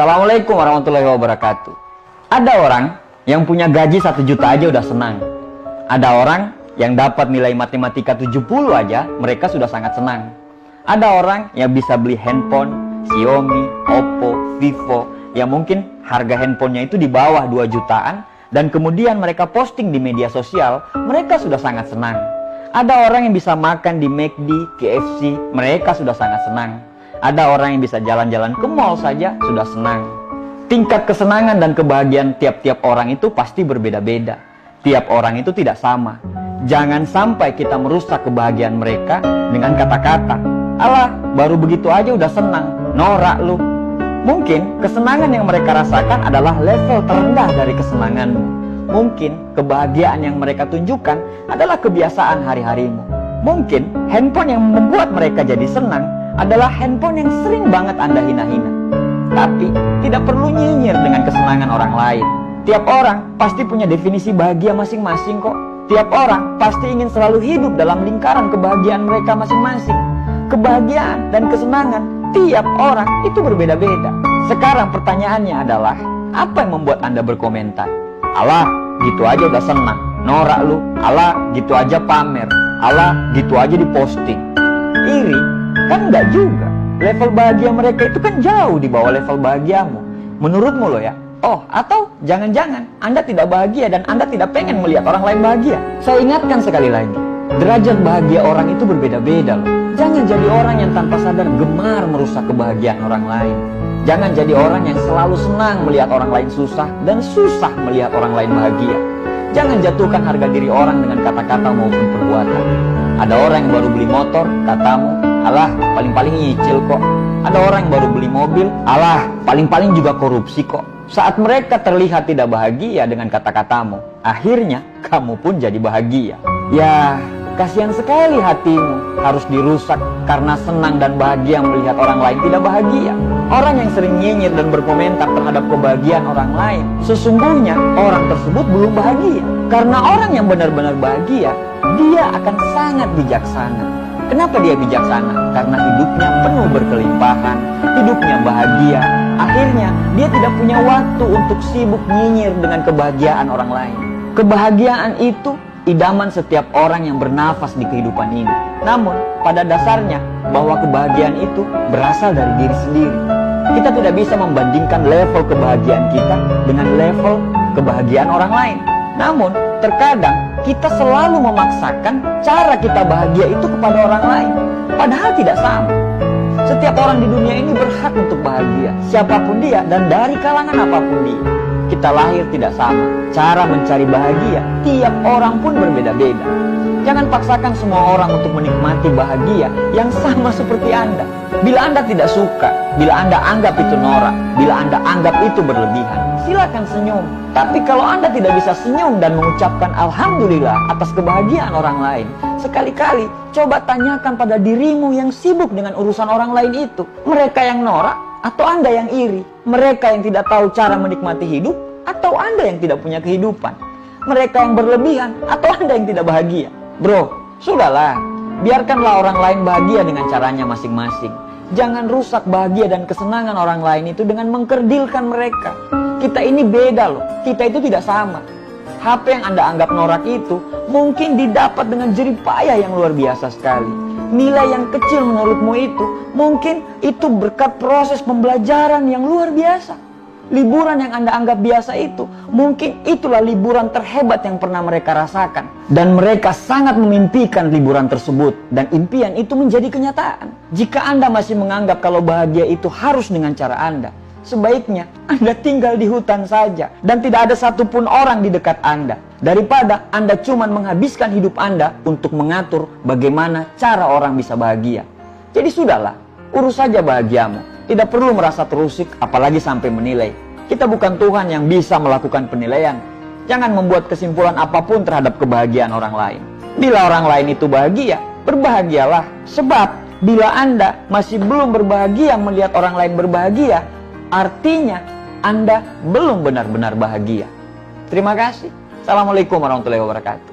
Assalamualaikum warahmatullahi wabarakatuh. Ada orang yang punya gaji 1 juta aja udah senang. Ada orang yang dapat nilai matematika 70 aja mereka sudah sangat senang. Ada orang yang bisa beli handphone Xiaomi, Oppo, Vivo yang mungkin harga handphonenya itu di bawah 2 jutaan dan kemudian mereka posting di media sosial, mereka sudah sangat senang. Ada orang yang bisa makan di McD, KFC, mereka sudah sangat senang. Ada orang yang bisa jalan-jalan ke mall saja sudah senang. Tingkat kesenangan dan kebahagiaan tiap-tiap orang itu pasti berbeda-beda. Tiap orang itu tidak sama. Jangan sampai kita merusak kebahagiaan mereka dengan kata-kata, "Alah, baru begitu aja udah senang, norak lu." Mungkin kesenangan yang mereka rasakan adalah level terendah dari kesenanganmu. Mungkin kebahagiaan yang mereka tunjukkan adalah kebiasaan hari-harimu. Mungkin handphone yang membuat mereka jadi senang adalah handphone yang sering banget Anda hina-hina. Tapi tidak perlu nyinyir dengan kesenangan orang lain. Tiap orang pasti punya definisi bahagia masing-masing kok. Tiap orang pasti ingin selalu hidup dalam lingkaran kebahagiaan mereka masing-masing. Kebahagiaan dan kesenangan tiap orang itu berbeda-beda. Sekarang pertanyaannya adalah, apa yang membuat Anda berkomentar? "Alah, gitu aja udah senang, norak lu. Alah, gitu aja pamer. Alah, gitu aja diposting." Iri? Kan enggak juga. Level bahagia mereka itu kan jauh di bawah level bahagiamu. Menurutmu loh ya. Oh, atau jangan-jangan Anda tidak bahagia dan Anda tidak pengen melihat orang lain bahagia. Saya ingatkan sekali lagi, derajat bahagia orang itu berbeda-beda loh. Jangan jadi orang yang tanpa sadar gemar merusak kebahagiaan orang lain. Jangan jadi orang yang selalu senang melihat orang lain susah dan susah melihat orang lain bahagia. Jangan jatuhkan harga diri orang dengan kata-kata maupun perbuatan. Ada orang yang baru beli motor, katamu, "Alah, paling-paling nyicil kok." Ada orang yang baru beli mobil, "Alah, paling-paling juga korupsi kok." Saat mereka terlihat tidak bahagia dengan kata-katamu, akhirnya kamu pun jadi bahagia. Ya, kasihan sekali hatimu harus dirusak karena senang dan bahagia melihat orang lain tidak bahagia. Orang yang sering nyinyir dan berkomentar terhadap kebahagiaan orang lain, sesungguhnya orang tersebut belum bahagia. Karena orang yang benar-benar bahagia, dia akan sangat bijaksana. Kenapa dia bijaksana? Karena hidupnya penuh berkelimpahan, hidupnya bahagia. Akhirnya dia tidak punya waktu untuk sibuk nyinyir dengan kebahagiaan orang lain. Kebahagiaan itu idaman setiap orang yang bernafas di kehidupan ini. Namun pada dasarnya bahwa kebahagiaan itu berasal dari diri sendiri. Kita tidak bisa membandingkan level kebahagiaan kita dengan level kebahagiaan orang lain. Namun terkadang kita selalu memaksakan cara kita bahagia itu kepada orang lain, padahal tidak sama. Setiap orang di dunia ini berhak untuk bahagia, siapapun dia dan dari kalangan apapun dia. Kita lahir tidak sama, cara mencari bahagia tiap orang pun berbeda-beda. Jangan paksakan semua orang untuk menikmati bahagia yang sama seperti Anda. Bila Anda tidak suka, bila Anda anggap itu norak, bila Anda anggap itu berlebihan, silakan senyum. Tapi kalau Anda tidak bisa senyum dan mengucapkan alhamdulillah atas kebahagiaan orang lain, sekali-kali coba tanyakan pada dirimu yang sibuk dengan urusan orang lain itu. Mereka yang norak atau Anda yang iri? Mereka yang tidak tahu cara menikmati hidup atau Anda yang tidak punya kehidupan? Mereka yang berlebihan atau Anda yang tidak bahagia? Bro, sudahlah. Biarkanlah orang lain bahagia dengan caranya masing-masing. Jangan rusak bahagia dan kesenangan orang lain itu dengan mengkerdilkan mereka. Kita ini beda loh. Kita itu tidak sama. HP yang Anda anggap norak itu mungkin didapat dengan jerih payah yang luar biasa sekali. Nilai yang kecil menurutmu itu mungkin itu berkat proses pembelajaran yang luar biasa. Liburan yang Anda anggap biasa itu mungkin itulah liburan terhebat yang pernah mereka rasakan. Dan mereka sangat memimpikan liburan tersebut. Dan impian itu menjadi kenyataan. Jika Anda masih menganggap kalau bahagia itu harus dengan cara Anda, sebaiknya Anda tinggal di hutan saja dan tidak ada satupun orang di dekat Anda. Daripada Anda cuma menghabiskan hidup Anda untuk mengatur bagaimana cara orang bisa bahagia. Jadi sudahlah, urus saja bahagiamu. Tidak perlu merasa terusik apalagi sampai menilai. Kita bukan Tuhan yang bisa melakukan penilaian. Jangan membuat kesimpulan apapun terhadap kebahagiaan orang lain. Bila orang lain itu bahagia, berbahagialah. Sebab bila Anda masih belum berbahagia melihat orang lain berbahagia, artinya Anda belum benar-benar bahagia. Terima kasih. Assalamualaikum warahmatullahi wabarakatuh.